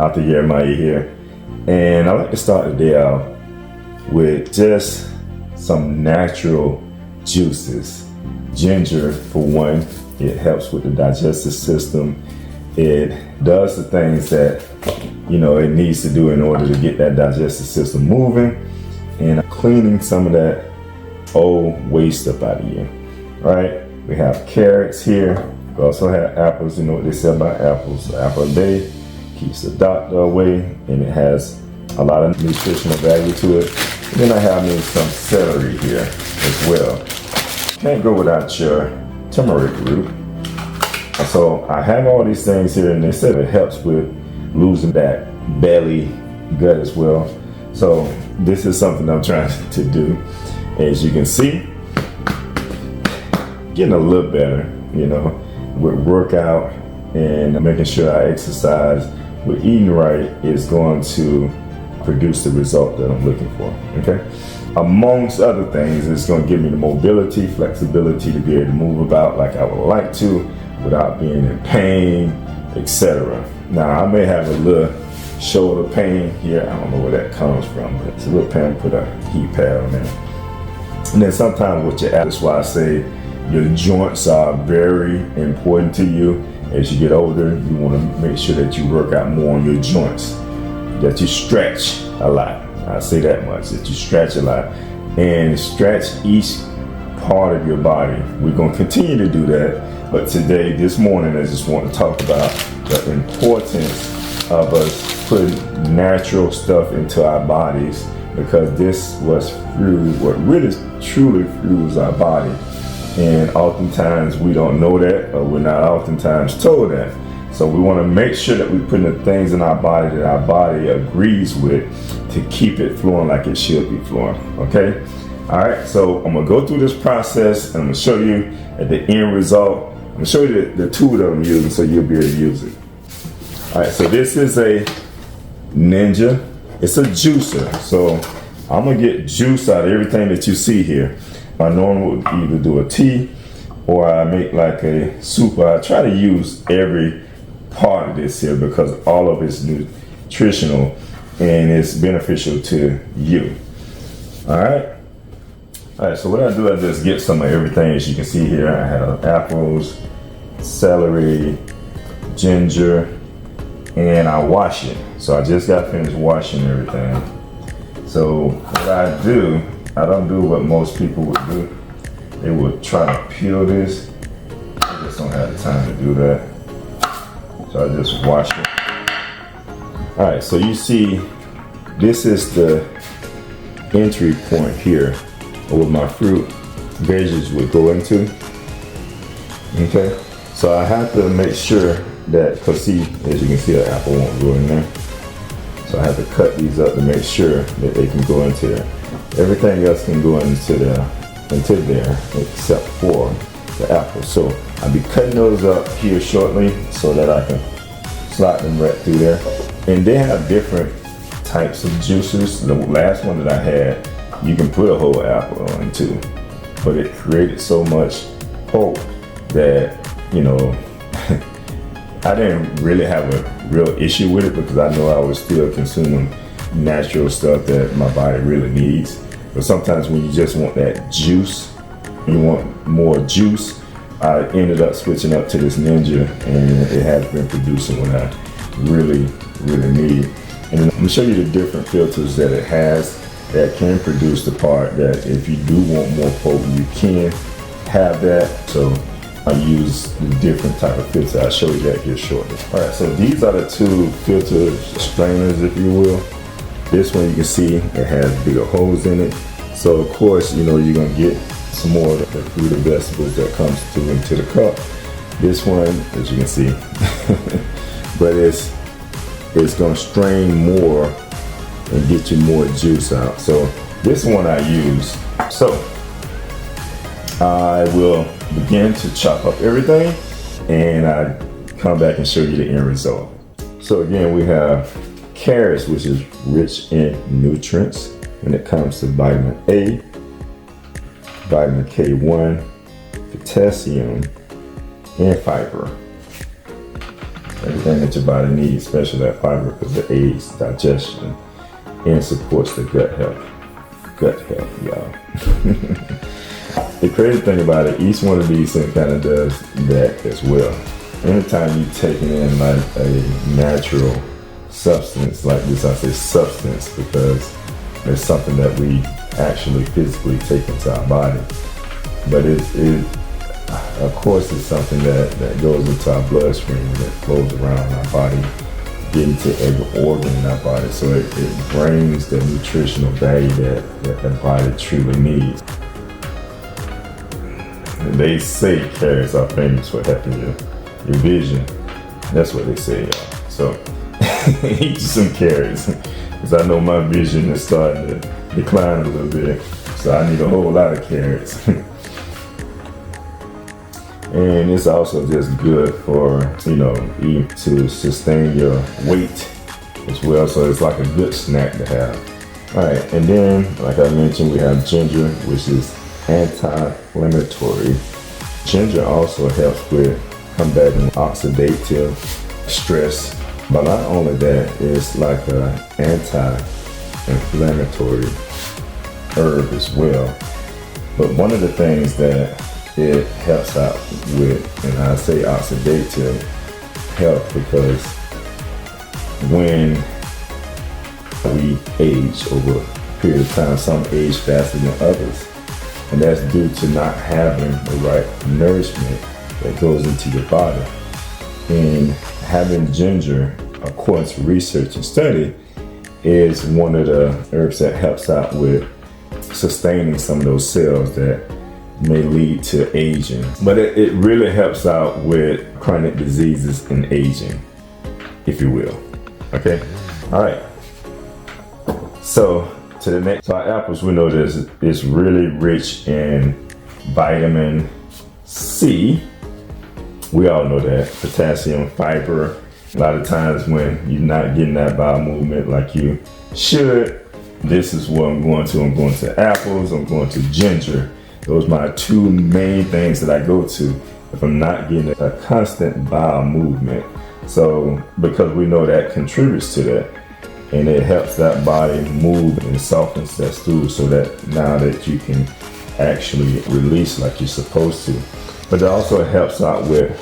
out the Yeremyah here. And I like to start the day out with just some natural juices. Ginger, for one, it helps with the digestive system. It does the things that, it needs to do in order to get that digestive system moving and cleaning some of that old waste up out of you, right? We have carrots here. We also have apples. You know what they say about apples. An apple a day keeps the doctor away, and it has a lot of nutritional value to it. And then I have me some celery here as well. Can't go without your turmeric root. So I have all these things here, and they said it helps with losing that belly gut as well. So this is something I'm trying to do. As you can see, getting a little better, with workout and making sure I exercise, with eating right is going to produce the result that I'm looking for, okay? Amongst other things, it's going to give me the mobility, flexibility to be able to move about like I would like to without being in pain, etc. Now, I may have a little shoulder pain here. I don't know where that comes from, but it's a little pain. Put a heat pad on there. And then sometimes with your abs, that's why I say your joints are very important to you. As you get older, you want to make sure that you work out more on your joints, that you stretch a lot. I say that much, that you stretch a lot and stretch each part of your body. We're going to continue to do that. But today, this morning, I just want to talk about the importance of us putting natural stuff into our bodies, because this was what really truly fuels our body. And oftentimes we don't know that, or we're not oftentimes told that. So we want to make sure that we put the things in our body that our body agrees with to keep it flowing like it should be flowing, okay? All right, so I'm gonna go through this process and I'm gonna show you at the end result. I'm gonna show you the tool that I'm using so you'll be able to use it. All right, so this is a Ninja. It's a juicer. So I'm gonna get juice out of everything that you see here. I normally would either do a tea or I make like a soup. I try to use every part of this here because all of it's nutritional and it's beneficial to you. All right, so what I do, I just get some of everything. As you can see here, I have apples, celery, ginger, and I wash it. So I just got finished washing everything. So what I do, I don't do what most people would do. They would try to peel this. I just don't have the time to do that. So I just wash it. All right, so you see, this is the entry point here where my fruit, veggies would go into. Okay, so I have to make sure that, because see, as you can see, the apple won't go in there. So I have to cut these up to make sure that they can go into there. Everything else can go into there except for the apple. So I'll be cutting those up here shortly so that I can slide them right through there. And they have different types of juices. The last one that I had, you can put a whole apple on too, but it created so much pulp that, I didn't really have a real issue with it because I know I was still consuming natural stuff that my body really needs. But sometimes when you just want that juice, you want more juice, I ended up switching up to this Ninja, and it has been producing what I really, really need. And I'm gonna show you the different filters that it has that can produce the part that if you do want more potent, you can have that. So I use the different type of filter. I'll show you that here shortly. All right, so these are the two filter strainers, if you will. This one you can see it has bigger holes in it. So of course, you're gonna get some more of the fruit and vegetables that comes into the cup. This one, as you can see, but it's gonna strain more and get you more juice out. So this one I use. So I will begin to chop up everything and I come back and show you the end result. So again, we have carrots, which is rich in nutrients when it comes to vitamin A, vitamin K1, potassium, and fiber. everything that your body needs, especially that fiber, because it aids digestion and supports the gut health. Gut health, y'all. The crazy thing about it, each one of these things kind of does that as well. Anytime you're taking in like a natural substance like this, I say substance because it's something that we actually physically take into our body. But it of course, it's something that goes into our bloodstream and that flows around our body, getting to every organ in our body. So it brings the nutritional value that the body truly needs. And they say carrots are famous for helping your vision. That's what they say, y'all. So eat some carrots, because I know my vision is starting to decline a little bit. So I need a whole lot of carrots. And it's also just good for, eat to sustain your weight as well. So it's like a good snack to have. All right, and then, like I mentioned, we have ginger, which is anti-inflammatory. Ginger also helps with combating oxidative stress. But not only that, it's like an anti-inflammatory herb as well. But one of the things that it helps out with, and I say oxidative health, because when we age over a period of time, some age faster than others, and that's due to not having the right nourishment that goes into your body. And having ginger, according to research and study, is one of the herbs that helps out with sustaining some of those cells that may lead to aging. But it really helps out with chronic diseases and aging, if you will. Okay? All right. So to the next, so our apples, we know this is really rich in vitamin C. We all know that. Potassium, fiber. A lot of times when you're not getting that bowel movement like you should, this is what I'm going to. I'm going to apples, I'm going to ginger. Those are my two main things that I go to if I'm not getting a constant bowel movement. So, because we know that contributes to that, and it helps that body move and softens that stool so that now that you can actually release like you're supposed to. But it also helps out with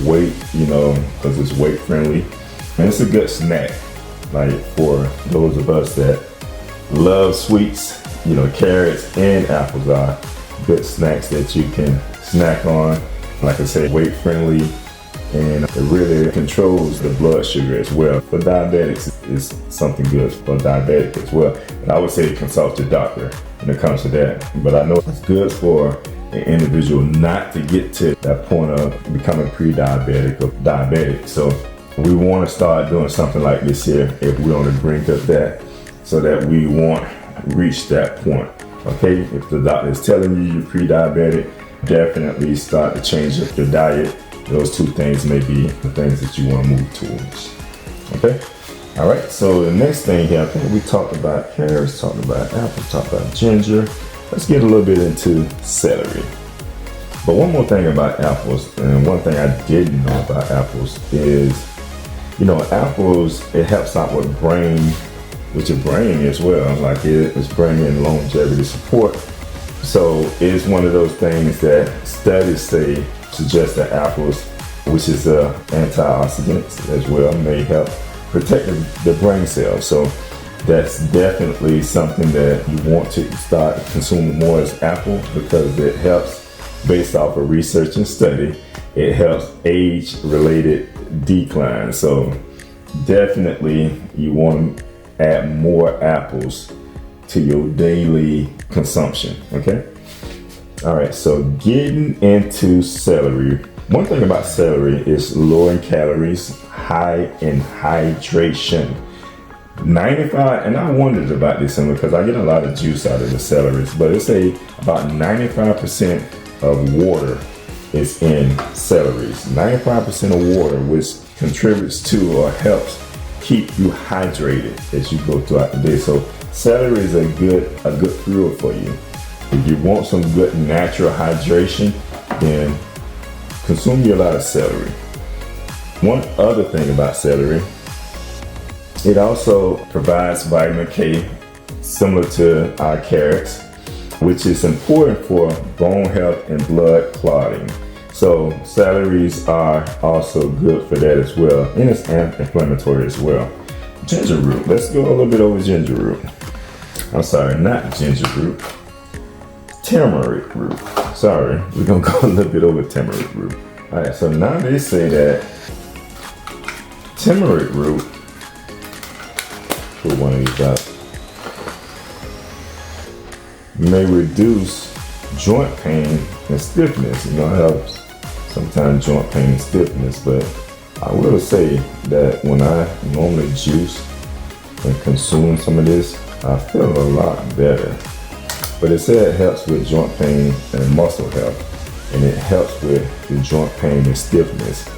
weight, because it's weight friendly. And it's a good snack, like for those of us that love sweets, carrots and apples are good snacks that you can snack on. Like I said, weight friendly, and it really controls the blood sugar as well. For diabetics, it's something good for diabetic as well. And I would say consult your doctor when it comes to that. But I know it's good for an individual not to get to that point of becoming pre-diabetic or diabetic. So we want to start doing something like this here if we're on the brink of that, so that we won't reach that point. Okay, if the doctor is telling you you're pre-diabetic, definitely start to change up your diet. Those two things may be the things that you want to move towards. Okay, all right, so the next thing here, I think we talked about carrots, talked about apples, talked about ginger. Let's get a little bit into celery. But one more thing about apples, and one thing I didn't know about apples is, apples, it helps out with your brain as well. Like it's bringing longevity support. So it's one of those things that studies suggest that apples, which is antioxidants as well, may help protect the brain cells. So that's definitely something that you want to start consuming more as apple, because it helps, based off of research and study, it helps age-related decline. So definitely you want to add more apples to your daily consumption, okay? All right, so getting into celery. One thing about celery is low in calories, high in hydration. 95, and I wondered about this because I get a lot of juice out of the celery, but it's about 95% of water is in celeries. 95% of water, which contributes to or helps keep you hydrated as you go throughout the day. So celery is a good fuel for you. If you want some good natural hydration, then consume a lot of celery. One other thing about celery, it also provides vitamin K, similar to our carrots, which is important for bone health and blood clotting. So celeries are also good for that as well, and it's anti-inflammatory as well. Ginger root, let's go a little bit over ginger root. I'm sorry, not ginger root, turmeric root. Sorry, we're gonna go a little bit over turmeric root. All right, so now they say that turmeric root, put one of these out, may reduce joint pain and stiffness. You know, I have sometimes joint pain and stiffness, but I will say that when I normally juice and consume some of this, I feel a lot better. But it said it helps with joint pain and muscle health, and it helps with the joint pain and stiffness.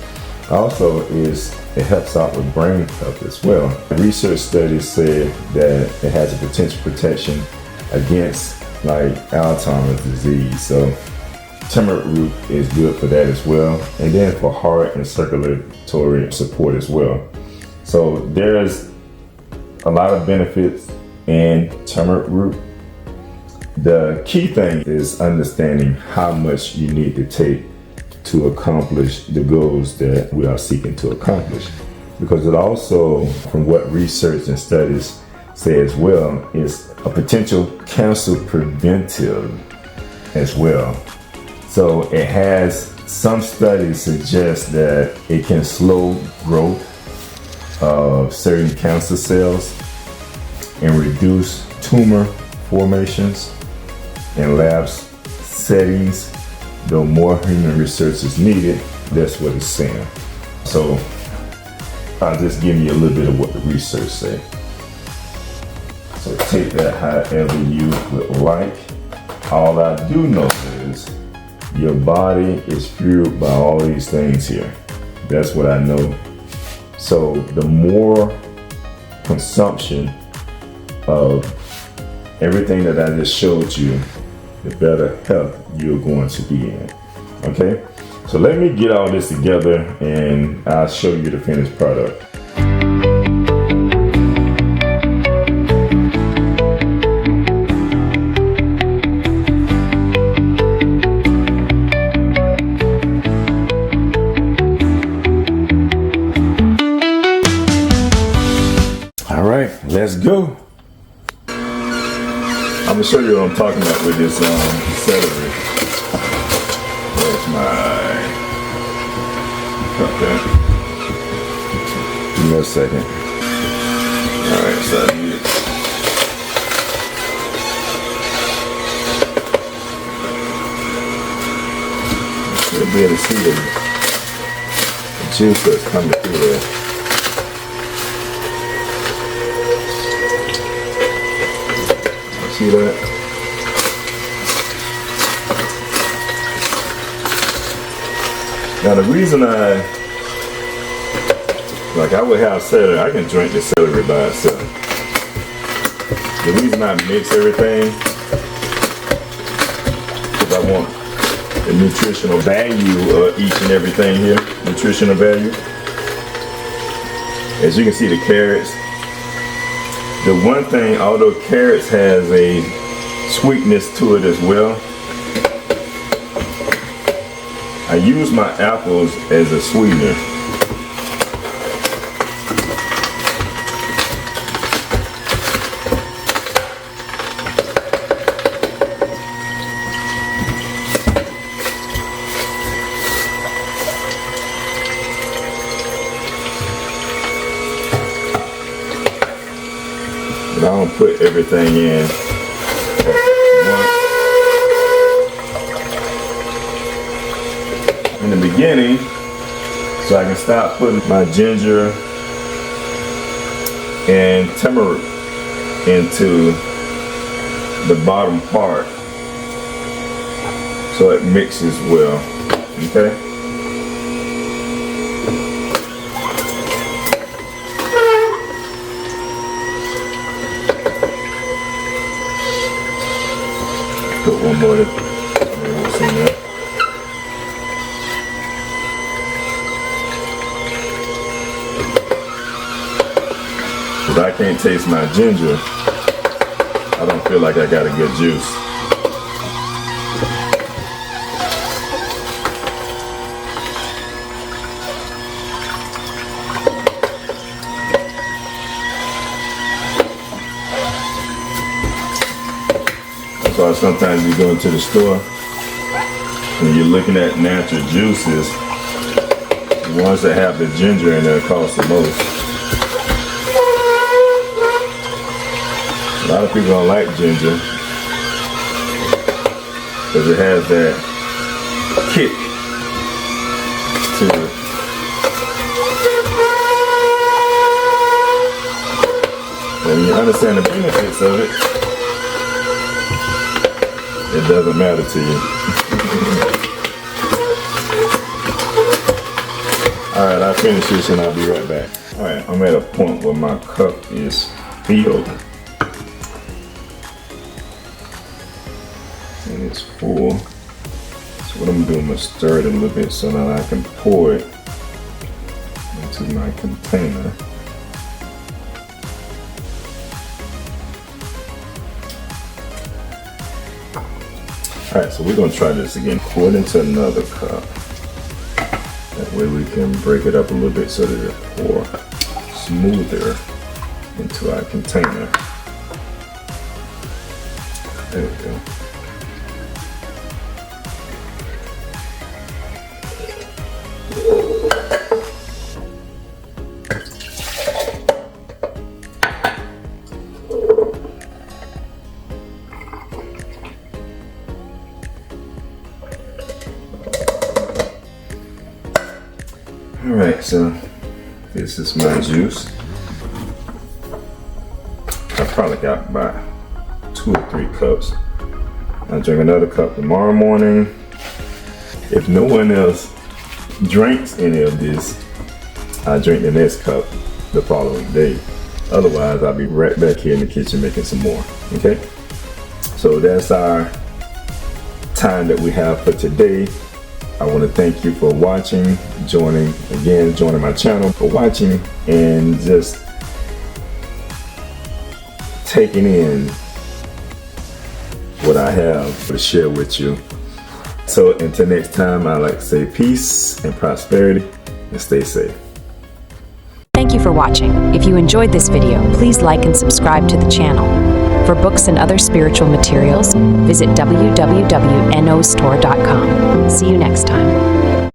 Also, it helps out with brain health as well. Research studies said that it has a potential protection against like Alzheimer's disease. So turmeric root is good for that as well. And then for heart and circulatory support as well. So there's a lot of benefits in turmeric root. The key thing is understanding how much you need to take to accomplish the goals that we are seeking to accomplish. Because it also, from what research and studies say as well, is a potential cancer preventive as well. So it has, some studies suggest that it can slow growth of certain cancer cells and reduce tumor formations in lab settings. Though more human research is needed, that's what it's saying. So I'll just give you a little bit of what the research say. So take that however you would like. All I do know is your body is fueled by all these things here. That's what I know. So the more consumption of everything that I just showed you, the better health you're going to be in. Okay? So let me get all this together and I'll show you the finished product. All right, let's go. I'm gonna show you what I'm talking about with this celery. Where's my cup there? Give me a second. All right, so I need it. You'll be able to see the juice that's coming through there. See that? Now the reason I would have celery, I can drink the celery by itself. The reason I mix everything is I want the nutritional value of each and everything here. Nutritional value. As you can see, the carrots. The one thing, although carrots has a sweetness to it as well, I use my apples as a sweetener. But I don't put everything in at once. In the beginning, so I can start putting my ginger and turmeric into the bottom part so it mixes well. Okay? Put one more in there. If I can't taste my ginger, I don't feel like I got a good juice. That's why sometimes you go into the store and you're looking at natural juices, the ones that have the ginger in there cost the most. A lot of people don't like ginger because it has that kick to it. When you understand the benefits of it, it doesn't matter to you. Alright, I'll finish this and I'll be right back. Alright, I'm at a point where my cup is filled. And it's full. So what I'm doing, I'm going to stir it a little bit so that I can pour it into my container. Alright, so we're going to try this again. Pour it into another cup. That way we can break it up a little bit so that it pour smoother into our container. There we go. Alright, so this is my juice. I probably got about 2 or 3 cups. I'll drink another cup tomorrow morning. If no one else drinks any of this, I'll drink the next cup the following day. Otherwise, I'll be right back here in the kitchen making some more. Okay? So that's our time that we have for today. I want to thank you for watching, joining my channel, for watching and just taking in what I have to share with you. So until next time, I like to say peace and prosperity and stay safe. Thank you for watching. If you enjoyed this video, please like and subscribe to the channel. For books and other spiritual materials, visit www.nostore.com. See you next time.